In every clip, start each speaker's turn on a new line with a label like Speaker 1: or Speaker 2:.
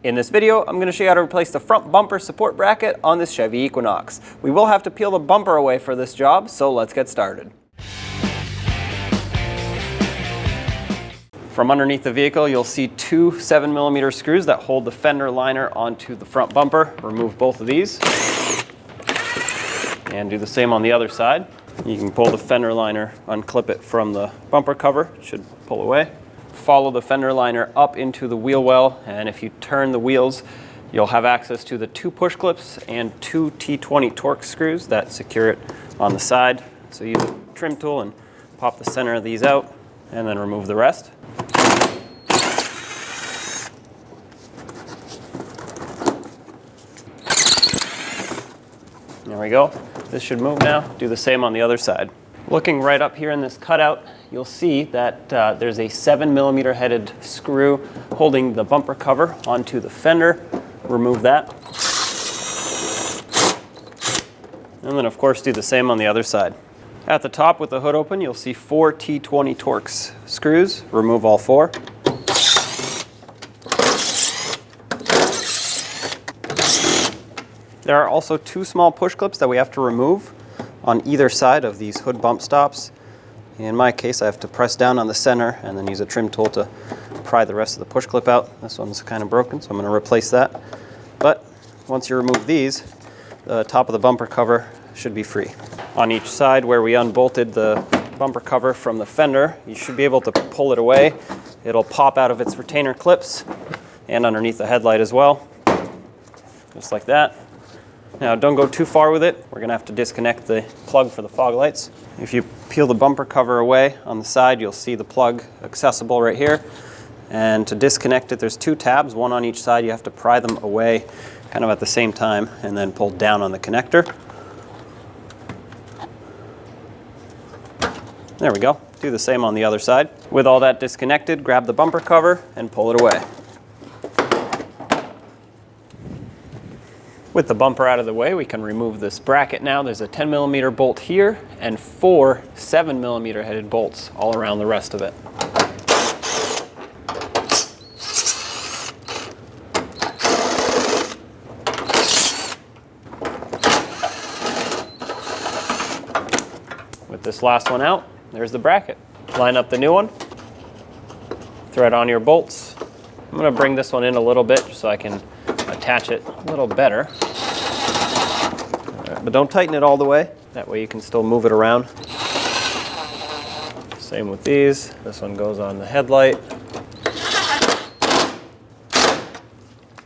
Speaker 1: In this video, I'm going to show you how to replace the front bumper support bracket on this Chevy Equinox. We will have to peel the bumper away for this job, so let's get started. From underneath the vehicle, you'll see two 7mm screws that hold the fender liner onto the front bumper. Remove both of these and do the same on the other side. You can pull the fender liner, unclip it from the bumper cover. It should pull away. Follow the fender liner up into the wheel well, and if you turn the wheels, you'll have access to the two push clips and two T20 Torx screws that secure it on the side. So use a trim tool and pop the center of these out, and then remove the rest. There we go. This should move now. Do the same on the other side. Looking right up here in this cutout, you'll see that there's a 7mm headed screw holding the bumper cover onto the fender. Remove that. And then of course do the same on the other side. At the top with the hood open, you'll see four T20 Torx screws. Remove all four. There are also two small push clips that we have to remove on either side of these hood bump stops. In my case, I have to press down on the center and then use a trim tool to pry the rest of the push clip out. This one's kind of broken, so I'm going to replace that. But once you remove these, the top of the bumper cover should be free. On each side where we unbolted the bumper cover from the fender, you should be able to pull it away. It'll pop out of its retainer clips and underneath the headlight as well, just like that. Now don't go too far with it. We're going to have to disconnect the plug for the fog lights. If you peel the bumper cover away on the side, you'll see the plug accessible right here. And to disconnect it, there's two tabs, one on each side. You have to pry them away kind of at the same time and then pull down on the connector. There we go. Do the same on the other side. With all that disconnected, grab the bumper cover and pull it away. With the bumper out of the way, we can remove this bracket now. There's a 10mm bolt here and four 7mm headed bolts all around the rest of it. With this last one out, there's the bracket. Line up the new one, thread on your bolts. I'm going to bring this one in a little bit just so I can attach it a little better. But don't tighten it all the way. That way you can still move it around. Same with these. This one goes on the headlight.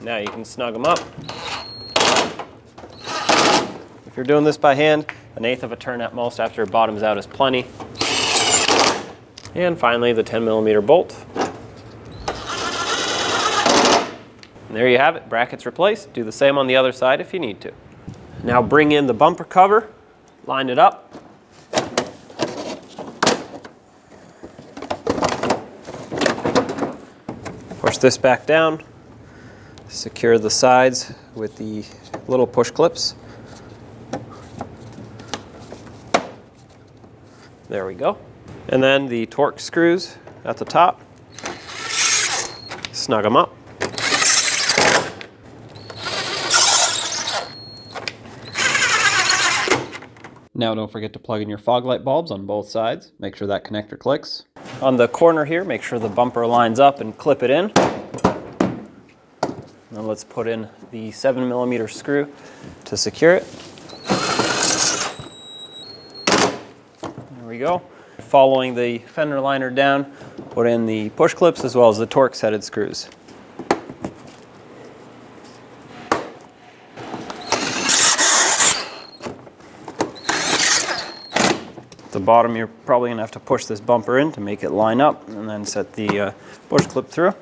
Speaker 1: Now you can snug them up. If you're doing this by hand, 1/8 of a turn at most after it bottoms out is plenty. And finally the 10mm bolt. And there you have it, brackets replaced. Do the same on the other side if you need to. Now bring in the bumper cover, line it up. Push this back down. Secure the sides with the little push clips. There we go. And then the Torx screws at the top. Snug them up. Now don't forget to plug in your fog light bulbs on both sides. Make sure that connector clicks. On the corner here, make sure the bumper lines up and clip it in. Now let's put in the 7mm screw to secure it. There we go. Following the fender liner down, put in the push clips as well as the Torx headed screws. At the bottom, you're probably going to have to push this bumper in to make it line up and then set the push clip through.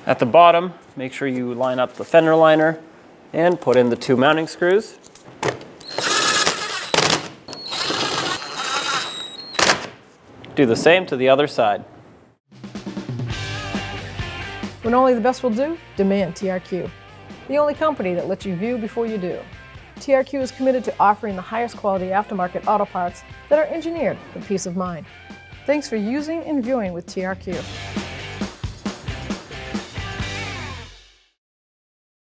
Speaker 1: At the bottom, make sure you line up the fender liner and put in the two mounting screws. Do the same to the other side.
Speaker 2: When only the best will do, demand TRQ. The only company that lets you view before you do. TRQ is committed to offering the highest quality aftermarket auto parts that are engineered for peace of mind. Thanks for using and viewing with TRQ.